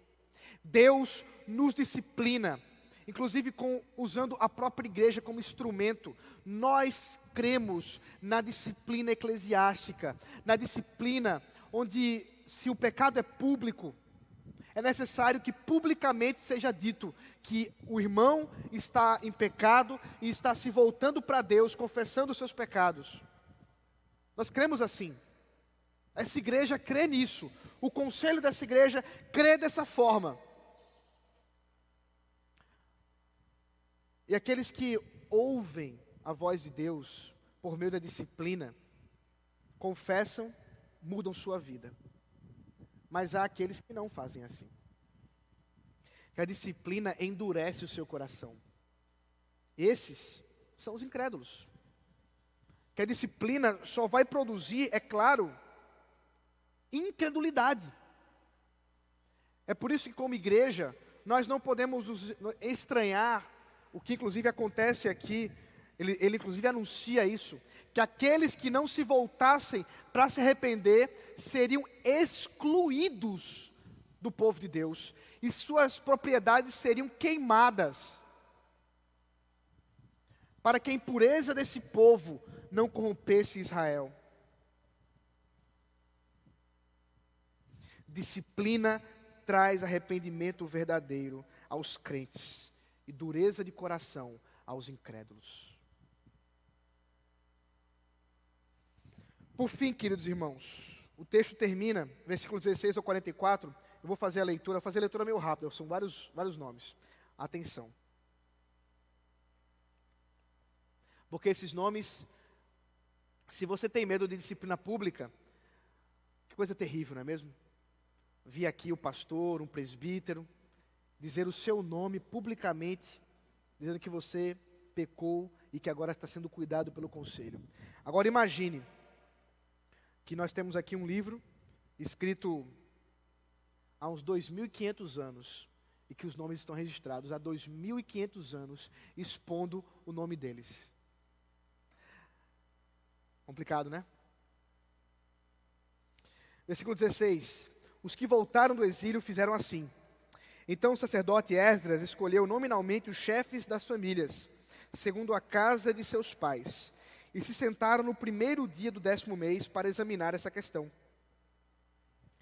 Deus nos disciplina, inclusive usando a própria igreja como instrumento. Nós cremos na disciplina eclesiástica, na disciplina onde, se o pecado é público, é necessário que publicamente seja dito que o irmão está em pecado e está se voltando para Deus, confessando os seus pecados. Nós cremos assim. Essa igreja crê nisso. O conselho dessa igreja crê dessa forma. E aqueles que ouvem a voz de Deus por meio da disciplina, confessam, mudam sua vida. Mas há aqueles que não fazem assim. Que a disciplina endurece o seu coração. Esses são os incrédulos. Que a disciplina só vai produzir, é claro, incredulidade. É por isso que, como igreja, nós não podemos estranhar o que inclusive acontece aqui. Ele inclusive anuncia isso, que aqueles que não se voltassem para se arrepender seriam excluídos do povo de Deus, e suas propriedades seriam queimadas, para que a impureza desse povo não corrompesse Israel. Disciplina traz arrependimento verdadeiro aos crentes e dureza de coração aos incrédulos. Por fim, queridos irmãos, o texto termina, versículos 16 ao 44. Eu vou fazer a leitura meio rápida, são vários nomes. Atenção. Porque esses nomes, se você tem medo de disciplina pública, que coisa terrível, não é mesmo? Vi aqui o pastor, um presbítero, dizer o seu nome publicamente, dizendo que você pecou e que agora está sendo cuidado pelo conselho. Agora imagine que nós temos aqui um livro escrito há uns 2.500 anos e que os nomes estão registrados há 2.500 anos, expondo o nome deles. Complicado, né? Versículo 16. Os que voltaram do exílio fizeram assim. Então o sacerdote Esdras escolheu nominalmente os chefes das famílias, segundo a casa de seus pais, e se sentaram no primeiro dia do 10º mês para examinar essa questão.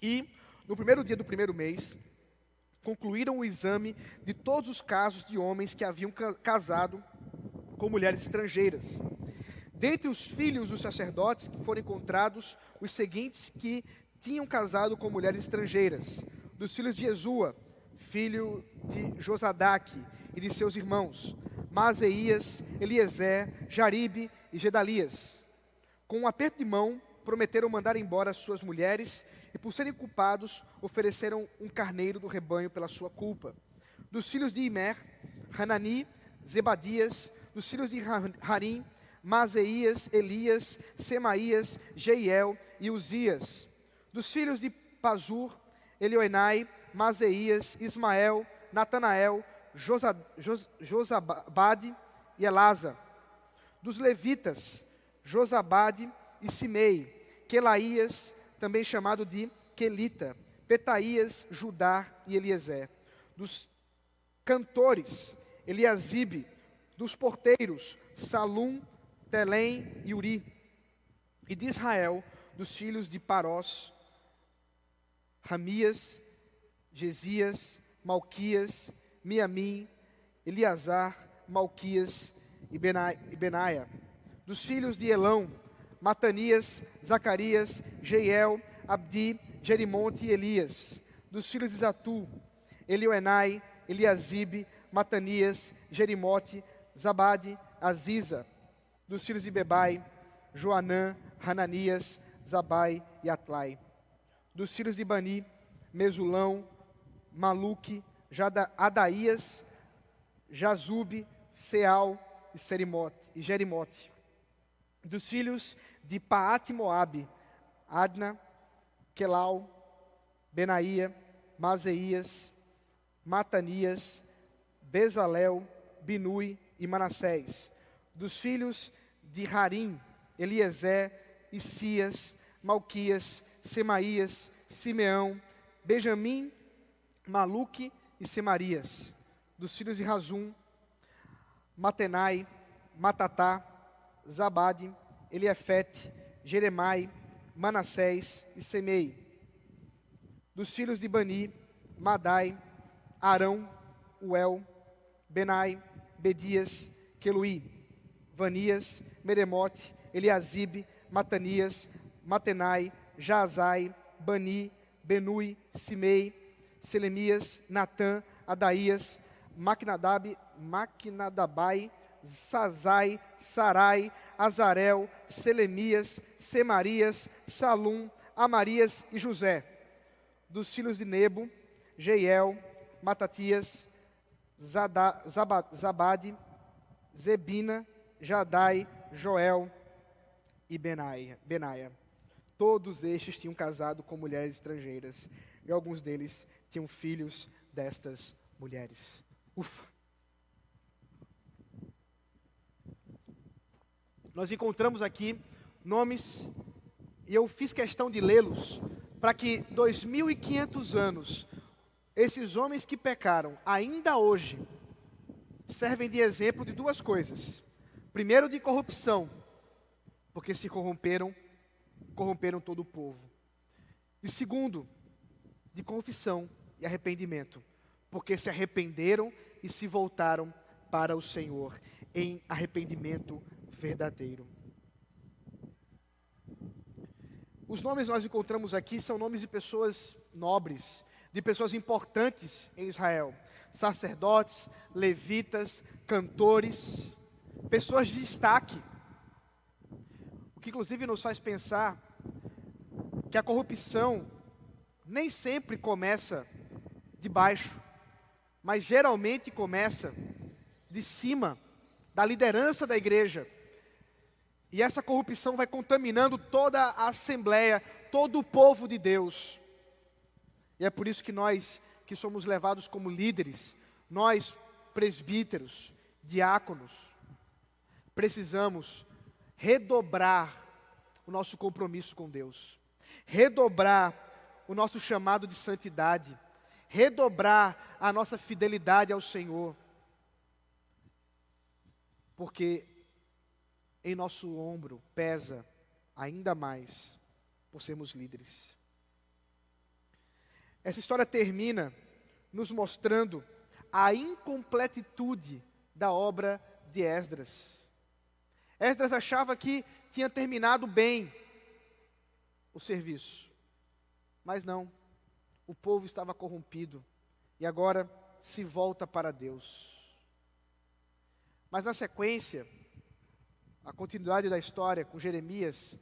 E, no primeiro dia do primeiro mês, concluíram o exame de todos os casos de homens que haviam casado com mulheres estrangeiras. Dentre os filhos dos sacerdotes que foram encontrados, os seguintes que tinham casado com mulheres estrangeiras: dos filhos de Jesua, filho de Josadaque e de seus irmãos, Maaseias, Eliezer, Jaribe e Gedalias. Com um aperto de mão, prometeram mandar embora suas mulheres e, por serem culpados, ofereceram um carneiro do rebanho pela sua culpa. Dos filhos de Imer, Hanani, Zebadias. Dos filhos de Harim, Maaseias, Elias, Semaías, Jeiel e Uzias. Dos filhos de Pazur, Elioenai, Maaseias, Ismael, Natanael, Josabade e Elasa. Dos levitas, Josabade e Simei, Quelaías, também chamado de Quelita, Petaías, Judá e Eliezer. Dos cantores, Eliasibe. Dos porteiros, Salum, Telém e Uri. E de Israel, dos filhos de Parós, Ramias, Gesias, Malquias, Miamim, Eleazar, Malquias e Benaia. Dos filhos de Elão, Matanias, Zacarias, Jeiel, Abdi, Jerimonte e Elias. Dos filhos de Zatu, Elioenai, Eliasibe, Matanias, Jerimote, Zabade, Aziza. Dos filhos de Bebai, Joanã, Hananias, Zabai e Atlai. Dos filhos de Bani, Mesulão, Maluque, Adaías, Jazube, Seal e Jerimote. Dos filhos de Paate-Moabe, Adna, Quelau, Benaía, Maaseias, Matanias, Bezalel, Binui e Manassés. Dos filhos de Harim, Eliezer, Isias, Malquias, Semaías, Simeão, Benjamim, Maluque e Semarias. Dos filhos de Razum, Matenai, Matatá, Zabade, Eliafete, Jeremai, Manassés e Semei. Dos filhos de Bani, Madai, Arão, Uel, Benai, Bedias, Queluí, Vanias, Meremote, Eliasibe, Matanias, Matenai, Jaazai, Bani, Benui, Simei, Selemias, Natã, Adaías, Maquinadabai, Sazai, Sarai, Azarel, Selemias, Semarias, Salum, Amarias e José. Dos filhos de Nebo, Jeiel, Matatias, Zabade, Zebina, Jadai, Joel e Benaia. Todos estes tinham casado com mulheres estrangeiras, e alguns deles tinham filhos destas mulheres. Ufa! Nós encontramos aqui nomes, e eu fiz questão de lê-los, para que 2.500 anos, esses homens que pecaram, ainda hoje, servem de exemplo de duas coisas. Primeiro, de corrupção, porque se corromperam todo o povo. E segundo, de confissão e arrependimento, porque se arrependeram e se voltaram para o Senhor em arrependimento verdadeiro. Os nomes que nós encontramos aqui são nomes de pessoas nobres, de pessoas importantes em Israel. Sacerdotes, levitas, cantores, pessoas de destaque. O que inclusive nos faz pensar que a corrupção nem sempre começa de baixo, mas geralmente começa de cima, da liderança da igreja. E essa corrupção vai contaminando toda a assembleia, todo o povo de Deus. E é por isso que nós, que somos levados como líderes, nós, presbíteros, diáconos, precisamos redobrar o nosso compromisso com Deus, redobrar o nosso chamado de santidade, redobrar a nossa fidelidade ao Senhor, porque em nosso ombro pesa ainda mais por sermos líderes. Essa história termina nos mostrando a incompletitude da obra de Esdras. Esdras achava que tinha terminado bem o serviço, mas não, o povo estava corrompido e agora se volta para Deus. Mas na sequência, a continuidade da história com Jeremias,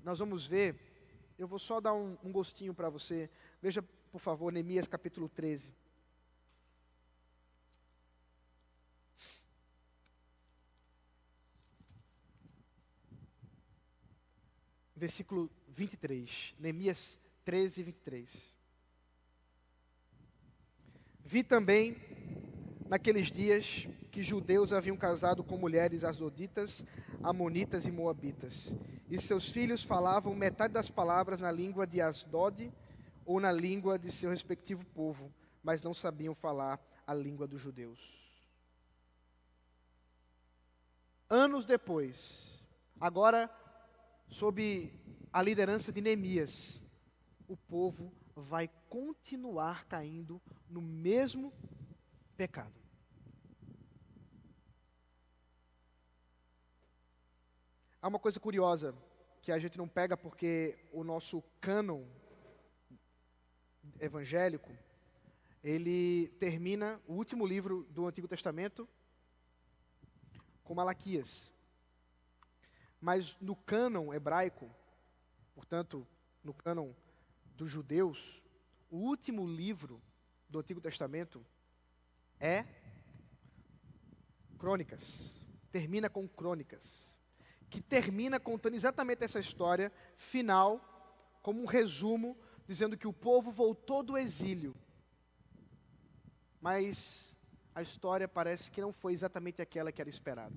nós vamos ver, eu vou só dar um gostinho para você. Veja, por favor, Neemias capítulo 13. Versículo 23, Neemias 13, 23. Vi também, naqueles dias, que judeus haviam casado com mulheres asdoditas, amonitas e moabitas. E seus filhos falavam metade das palavras na língua de Asdod ou na língua de seu respectivo povo, mas não sabiam falar a língua dos judeus. Anos depois, agora sob a liderança de Neemias, o povo vai continuar caindo no mesmo pecado. Há uma coisa curiosa que a gente não pega porque o nosso cânon evangélico, ele termina o último livro do Antigo Testamento com Malaquias. Mas no cânon hebraico, portanto, no cânon dos judeus, o último livro do Antigo Testamento é Crônicas. Termina com Crônicas, que termina contando exatamente essa história final, como um resumo, dizendo que o povo voltou do exílio. Mas a história parece que não foi exatamente aquela que era esperada.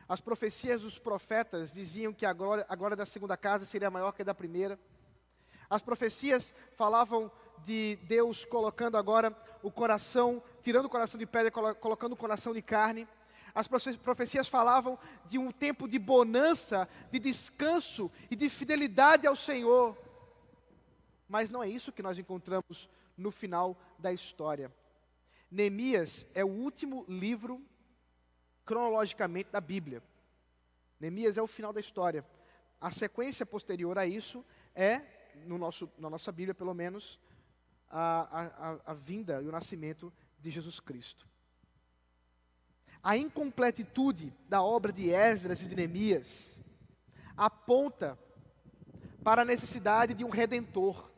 As profecias dos profetas diziam que a glória da segunda casa seria maior que a da primeira. As profecias falavam de Deus colocando agora o coração, tirando o coração de pedra, colocando o coração de carne. As profecias falavam de um tempo de bonança, de descanso e de fidelidade ao Senhor. Mas não é isso que nós encontramos no final da história. Neemias é o último livro cronologicamente da Bíblia. Neemias é o final da história. A sequência posterior a isso é, na nossa Bíblia pelo menos, a vinda e o nascimento de Jesus Cristo. A incompletitude da obra de Esdras e de Neemias aponta para a necessidade de um redentor.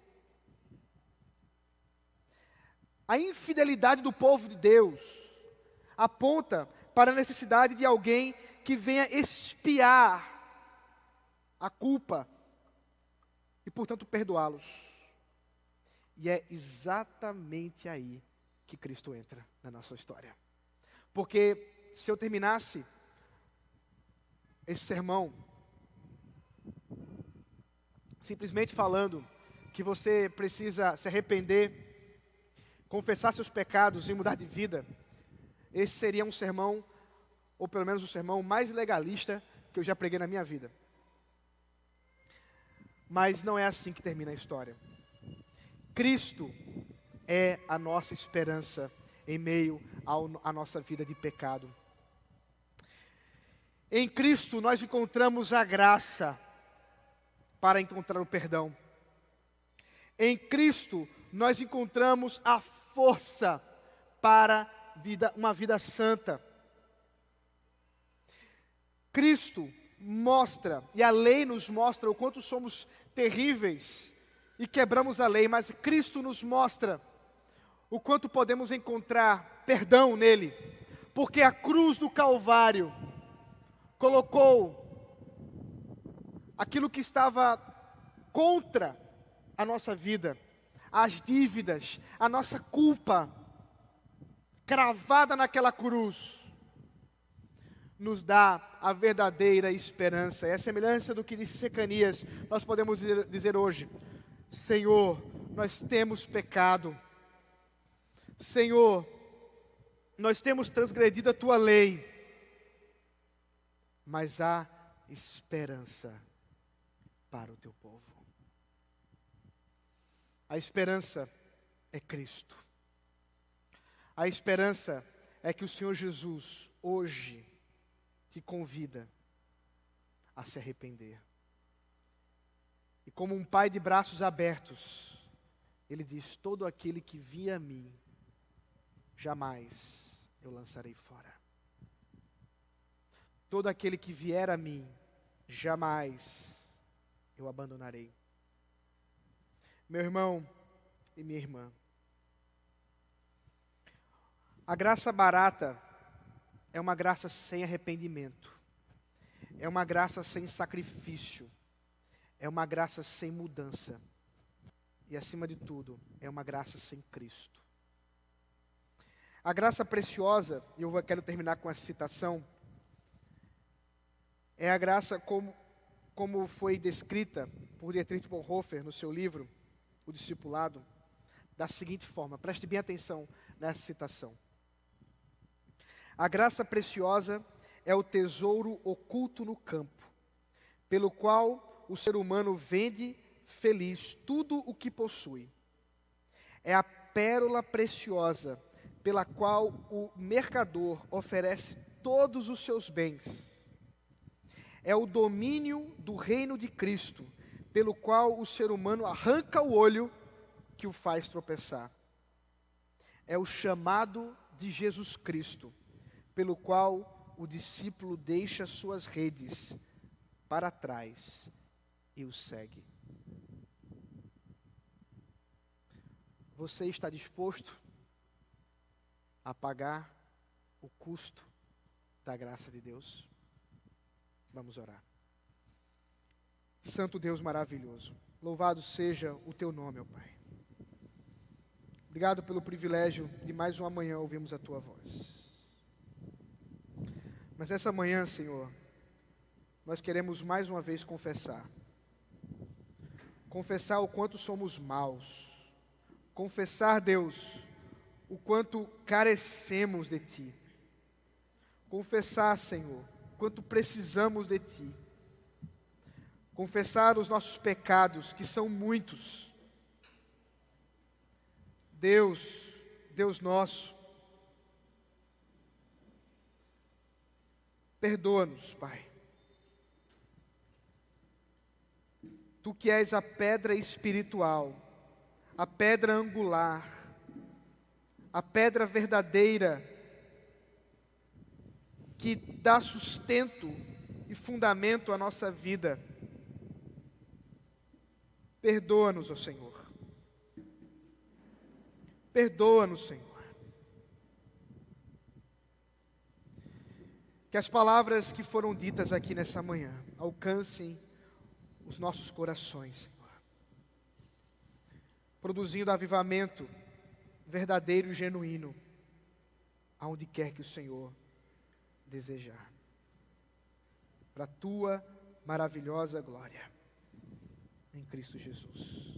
A infidelidade do povo de Deus aponta para a necessidade de alguém que venha expiar a culpa e, portanto, perdoá-los. E é exatamente aí que Cristo entra na nossa história. Porque se eu terminasse esse sermão simplesmente falando que você precisa se arrepender, confessar seus pecados e mudar de vida, esse seria um sermão, ou pelo menos o sermão mais legalista que eu já preguei na minha vida. Mas não é assim que termina a história. Cristo é a nossa esperança em meio à nossa vida de pecado. Em Cristo nós encontramos a graça para encontrar o perdão. Em Cristo nós encontramos a força para uma vida santa. Cristo mostra, e a lei nos mostra o quanto somos terríveis e quebramos a lei, mas Cristo nos mostra o quanto podemos encontrar perdão nele, porque a cruz do Calvário colocou aquilo que estava contra a nossa vida, as dívidas, a nossa culpa, cravada naquela cruz, nos dá a verdadeira esperança. É a semelhança do que disse Secanias, nós podemos dizer hoje: Senhor, nós temos pecado, Senhor, nós temos transgredido a Tua lei, mas há esperança para o Teu povo. A esperança é Cristo. A esperança é que o Senhor Jesus hoje te convida a se arrepender. E como um pai de braços abertos, Ele diz: todo aquele que vier a mim, jamais eu lançarei fora. Todo aquele que vier a mim, jamais eu abandonarei. Meu irmão e minha irmã, a graça barata é uma graça sem arrependimento, é uma graça sem sacrifício, é uma graça sem mudança, e acima de tudo, é uma graça sem Cristo. A graça preciosa, e eu quero terminar com essa citação, é a graça como foi descrita por Dietrich Bonhoeffer no seu livro, O Discipulado, da seguinte forma, preste bem atenção nessa citação. A graça preciosa é o tesouro oculto no campo, pelo qual o ser humano vende feliz tudo o que possui. É a pérola preciosa pela qual o mercador oferece todos os seus bens. É o domínio do reino de Cristo, pelo qual o ser humano arranca o olho que o faz tropeçar. É o chamado de Jesus Cristo, pelo qual o discípulo deixa suas redes para trás e o segue. Você está disposto a pagar o custo da graça de Deus? Vamos orar. Santo Deus maravilhoso, louvado seja o Teu nome, ó Pai. Obrigado pelo privilégio de mais uma manhã ouvirmos a Tua voz. Mas essa manhã, Senhor, nós queremos mais uma vez confessar o quanto somos maus, confessar, Deus, o quanto carecemos de Ti, confessar, Senhor, o quanto precisamos de Ti, confessar os nossos pecados, que são muitos. Deus nosso, perdoa-nos, Pai. Tu que és a pedra espiritual, a pedra angular, a pedra verdadeira, que dá sustento e fundamento à nossa vida. Perdoa-nos, ó Senhor. Perdoa-nos, Senhor. Que as palavras que foram ditas aqui nessa manhã alcancem os nossos corações, Senhor, produzindo avivamento verdadeiro e genuíno, aonde quer que o Senhor desejar, para a Tua maravilhosa glória, em Cristo Jesus.